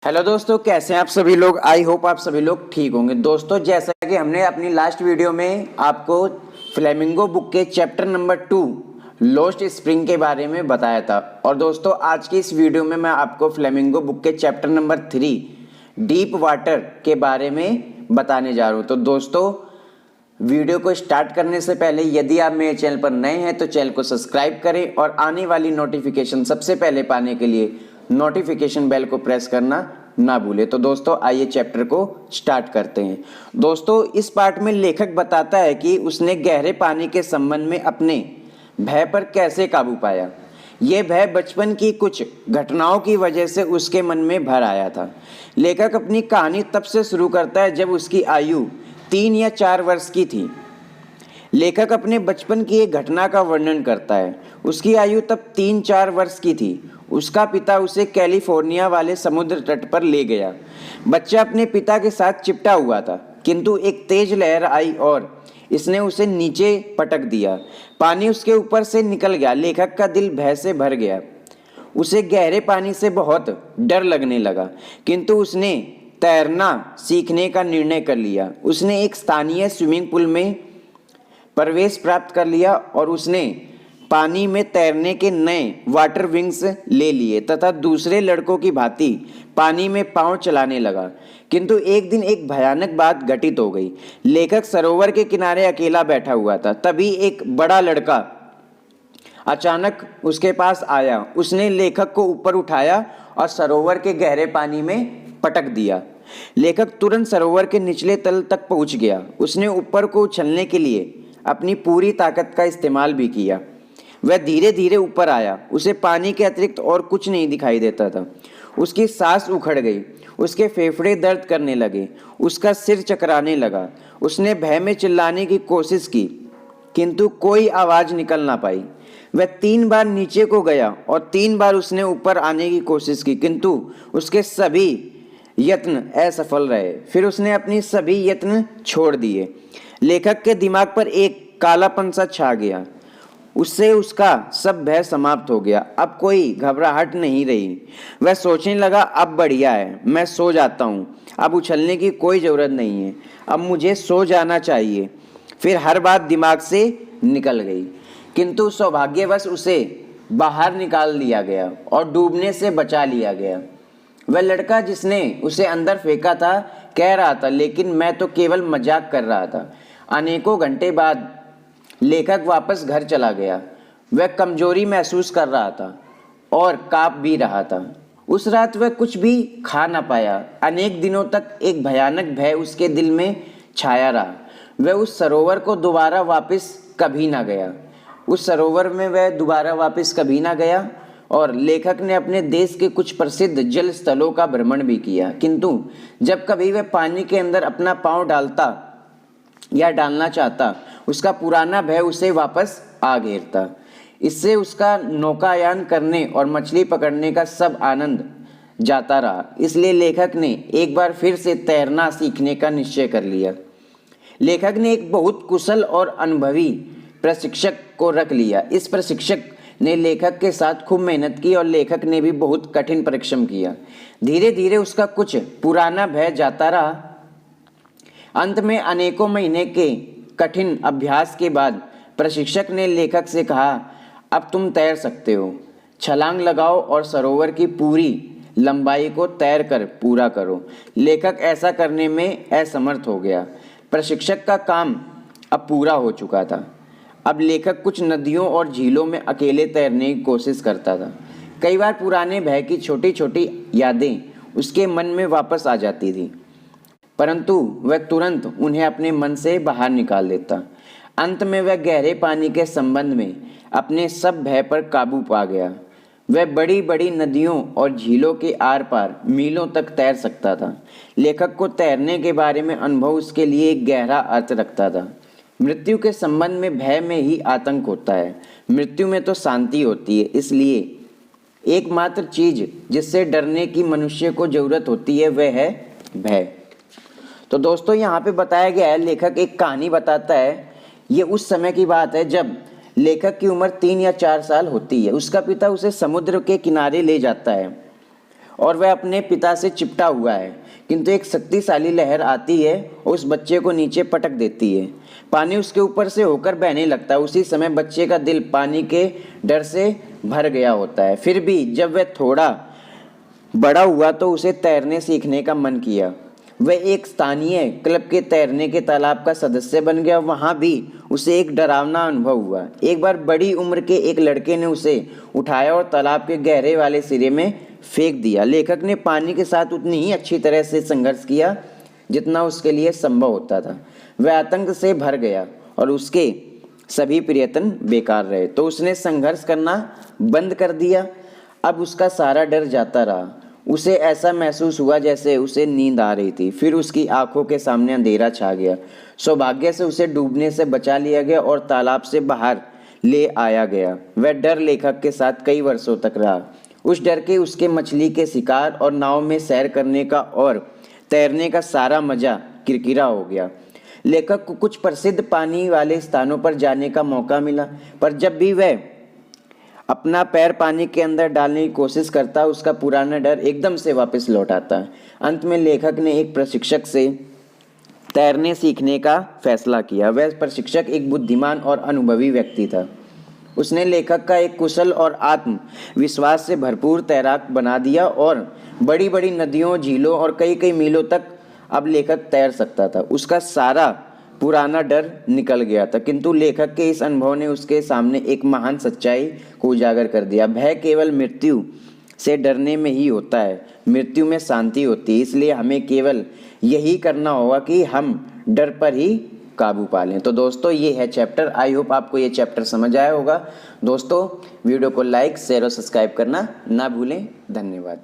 Hello दोस्तों, कैसे हैं आप सभी लोग। आई होप आप सभी लोग ठीक होंगे। दोस्तों, जैसा कि हमने अपनी लास्ट वीडियो में आपको फ्लेमिंगो बुक के चैप्टर नंबर 2 लॉस्ट स्प्रिंग के बारे में बताया था, और दोस्तों आज की इस वीडियो में मैं आपको फ्लेमिंगो बुक के चैप्टर नंबर 3 डीप वाटर के बारे में बताने जा रहा हूँ। तो दोस्तों, वीडियो को स्टार्ट करने से पहले यदि आप मेरे चैनल पर नए हैं तो चैनल को सब्सक्राइब करें और आने वाली नोटिफिकेशन सबसे पहले पाने के लिए नोटिफिकेशन बेल को प्रेस करना ना भूलें। तो दोस्तों, आइए चैप्टर को स्टार्ट करते हैं। दोस्तों, इस पार्ट में लेखक बताता है कि उसने गहरे पानी के संबंध में अपने भय पर कैसे काबू पाया। यह भय बचपन की कुछ घटनाओं की वजह से उसके मन में भर आया था। लेखक अपनी कहानी तब से शुरू करता है जब उसकी आयु 3 या 4 वर्ष की थी। लेखक अपने बचपन की एक घटना का वर्णन करता है। उसकी आयु तब 3-4 वर्ष की थी। उसका पिता उसे कैलिफोर्निया वाले समुद्र तट पर ले गया। बच्चा अपने पिता के साथ चिपटा हुआ था, किंतु एक तेज लहर आई और इसने उसे नीचे पटक दिया। पानी उसके ऊपर से निकल गया। लेखक का दिल भय से भर गया। उसे गहरे पानी से बहुत डर लगने लगा, किंतु उसने तैरना सीखने का निर्णय कर लिया। उसने एक स्थानीय स्विमिंग पूल में प्रवेश प्राप्त कर लिया और उसने पानी में तैरने के नए वाटर विंग्स ले लिए तथा दूसरे लड़कों की भांति पानी में पांव चलाने लगा। किंतु एक दिन एक भयानक बात घटित हो गई। लेखक सरोवर के किनारे अकेला बैठा हुआ था। तभी एक बड़ा लड़का अचानक उसके पास आया। उसने लेखक को ऊपर उठाया और सरोवर के गहरे पानी में पटक दिया। लेखक तुरंत सरोवर के निचले तल तक पहुंच गया। उसने ऊपर को उछलने के लिए अपनी पूरी ताकत का इस्तेमाल भी किया। वह धीरे धीरे ऊपर आया। उसे पानी के अतिरिक्त और कुछ नहीं दिखाई देता था। उसकी सांस उखड़ गई। उसके फेफड़े दर्द करने लगे। उसका सिर चकराने लगा। उसने भय में चिल्लाने की कोशिश की, किंतु कोई आवाज निकल ना पाई। वह 3 बार नीचे को गया और 3 बार उसने ऊपर आने की कोशिश की, किंतु उसके सभी यत्न असफल रहे। फिर उसने अपनी सभी यत्न छोड़ दिए। लेखक के दिमाग पर एक कालापन सा छा गया। उससे उसका सब भय समाप्त हो गया। अब कोई घबराहट नहीं रही। वह सोचने लगा, अब बढ़िया है, मैं सो जाता हूँ। अब उछलने की कोई ज़रूरत नहीं है। अब मुझे सो जाना चाहिए। फिर हर बात दिमाग से निकल गई, किंतु सौभाग्यवश उसे बाहर निकाल लिया गया और डूबने से बचा लिया गया। वह लड़का जिसने उसे अंदर फेंका था कह रहा था, लेकिन मैं तो केवल मजाक कर रहा था। अनेकों घंटे बाद लेखक वापस घर चला गया। वह कमजोरी महसूस कर रहा था और कांप भी रहा था। उस रात वह कुछ भी खा ना पाया। अनेक दिनों तक एक भयानक भय उसके दिल में छाया रहा। वह उस सरोवर को दोबारा वापस कभी ना गया। उस सरोवर में वह दोबारा वापस कभी ना गया। और लेखक ने अपने देश के कुछ प्रसिद्ध जल स्थलों का भ्रमण भी किया, किंतु जब कभी वह पानी के अंदर अपना पांव डालता या डालना चाहता, उसका पुराना भय उसे वापस आ घेरता। इससे उसका नौकायान करने और मछली पकड़ने का सब आनंद जाता रहा। इसलिए लेखक ने एक बार फिर से तैरना सीखने का निश्चय कर लिया। लेखक ने एक बहुत कुशल और अनुभवी प्रशिक्षक को रख लिया। इस प्रशिक्षक ने लेखक के साथ खूब मेहनत की और लेखक ने भी बहुत कठिन परिश्रम किया। धीरे धीरे उसका कुछ पुराना भय जाता रहा। अंत में अनेकों महीने के कठिन अभ्यास के बाद प्रशिक्षक ने लेखक से कहा, अब तुम तैर सकते हो। छलांग लगाओ और सरोवर की पूरी लंबाई को तैर कर पूरा करो। लेखक ऐसा करने में असमर्थ हो गया। प्रशिक्षक का काम अब पूरा हो चुका था। अब लेखक कुछ नदियों और झीलों में अकेले तैरने की कोशिश करता था। कई बार पुराने भय की छोटी छोटी यादें उसके मन में वापस आ जाती थी, परंतु वह तुरंत उन्हें अपने मन से बाहर निकाल देता। अंत में वह गहरे पानी के संबंध में अपने सब भय पर काबू पा गया। वह बड़ी बड़ी नदियों और झीलों के आर पार मीलों तक तैर सकता था। लेखक को तैरने के बारे में अनुभव उसके लिए एक गहरा अर्थ रखता था। मृत्यु के संबंध में भय में ही आतंक होता है। मृत्यु में तो शांति होती है। इसलिए एकमात्र चीज जिससे डरने की मनुष्य को जरूरत होती है वह है भय। तो दोस्तों, यहाँ पे बताया गया है, लेखक एक कहानी बताता है। ये उस समय की बात है जब लेखक की उम्र 3 या 4 साल होती है। उसका पिता उसे समुद्र के किनारे ले जाता है और वह अपने पिता से चिपटा हुआ है, किंतु एक शक्तिशाली लहर आती है और उस बच्चे को नीचे पटक देती है। पानी उसके ऊपर से होकर बहने लगता है। उसी समय बच्चे का दिल पानी के डर से भर गया होता है। फिर भी जब वह थोड़ा बड़ा हुआ तो उसे तैरने सीखने का मन किया। वह एक स्थानीय क्लब के तैरने के तालाब का सदस्य बन गया। वहाँ भी उसे एक डरावना अनुभव हुआ। एक बार बड़ी उम्र के एक लड़के ने उसे उठाया और तालाब के गहरे वाले सिरे में फेंक दिया। लेखक ने पानी के साथ उतनी ही अच्छी तरह से संघर्ष किया जितना उसके लिए संभव होता था। वह आतंक से भर गया और उसके सभी प्रयत्न बेकार रहे, तो उसने संघर्ष करना बंद कर दिया। अब उसका सारा डर जाता रहा। उसे ऐसा महसूस हुआ जैसे उसे नींद आ रही थी। फिर उसकी आंखों के सामने अंधेरा छा गया। सौभाग्य से उसे डूबने से बचा लिया गया और तालाब से बाहर ले आया गया। वह डर लेखक के साथ कई वर्षों तक रहा। उस डर के उसके मछली के शिकार और नाव में सैर करने का और तैरने का सारा मजा किरकिरा हो गया। लेखक को कुछ प्रसिद्ध पानी वाले स्थानों पर जाने का मौका मिला, पर जब भी वह अपना पैर पानी के अंदर डालने की कोशिश करता, उसका पुराना डर एकदम से वापस लौट आता है। अंत में लेखक ने एक प्रशिक्षक से तैरने सीखने का फैसला किया। वह प्रशिक्षक एक बुद्धिमान और अनुभवी व्यक्ति था। उसने लेखक का एक कुशल और आत्मविश्वास से भरपूर तैराक बना दिया और बड़ी बड़ी नदियों, झीलों और कई कई मीलों तक अब लेखक तैर सकता था। उसका सारा पुराना डर निकल गया था, किंतु लेखक के इस अनुभव ने उसके सामने एक महान सच्चाई को उजागर कर दिया। भय केवल मृत्यु से डरने में ही होता है, मृत्यु में शांति होती है। इसलिए हमें केवल यही करना होगा कि हम डर पर ही काबू पा लें। तो दोस्तों, ये है चैप्टर। आई होप आपको ये चैप्टर समझ आया होगा। दोस्तों, वीडियो को लाइक, शेयर और सब्सक्राइब करना ना भूलें। धन्यवाद।